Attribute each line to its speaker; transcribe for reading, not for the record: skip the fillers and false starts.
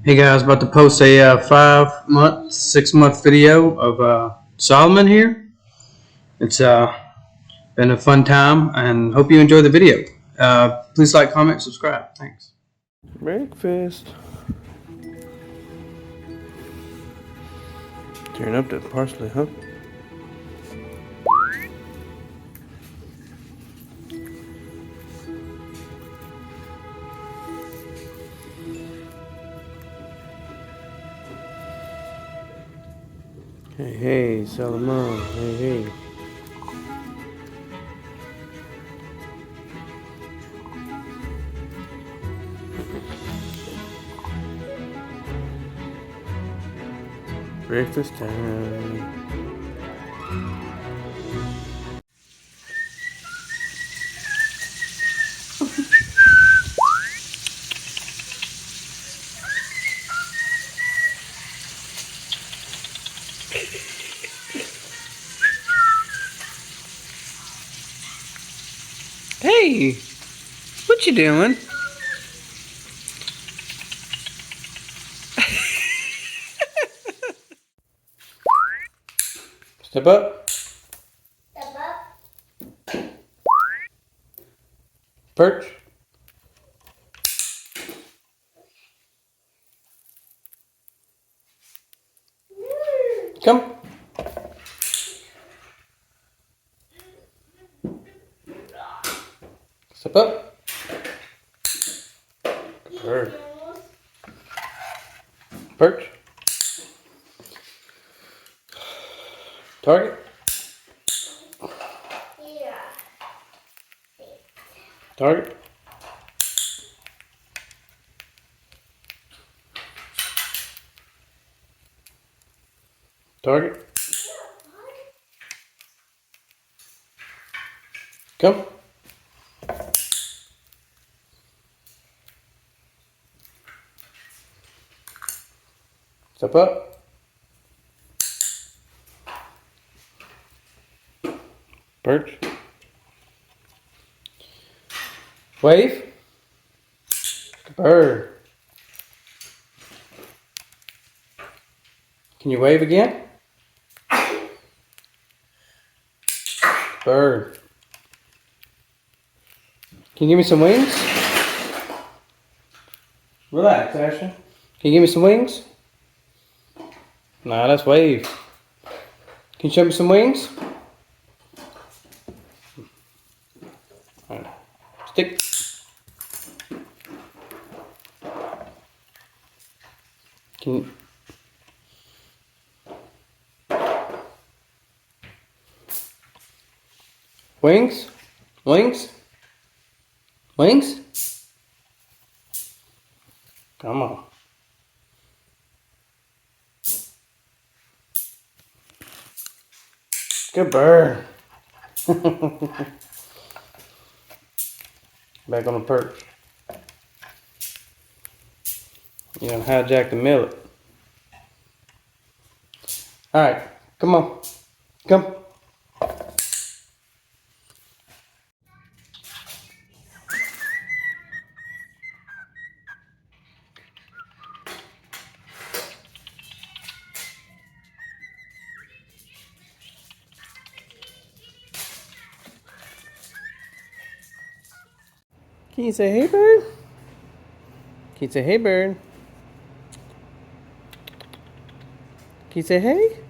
Speaker 1: Hey guys, about to post a 5-month, 6-month video of Solomon here. It's been a fun time and hope you enjoy the video. Please like, comment, subscribe. Thanks.
Speaker 2: Breakfast. Tearing up that parsley, huh? Hey, hey, Solomon. Hey, hey. Breakfast time. Hey, what you doing? Step up.
Speaker 3: Step up.
Speaker 2: Perch. Come. Step up. Perch. Perch. Target. Target. Target. Come. Step up. Perch. Wave. Bird. Can you wave again? Bird. Can you give me some wings? Relax, Ashton. Can you give me some wings? Nah, that's wave. Can you show me some wings? All right. Stick. Can you... Wings? Wings? Wings? Come on. Good bird. Back on the perch. You done hijacked the millet. Alright, come on. Come. Can you say hey, bird? Can you say hey, bird? Can you say hey?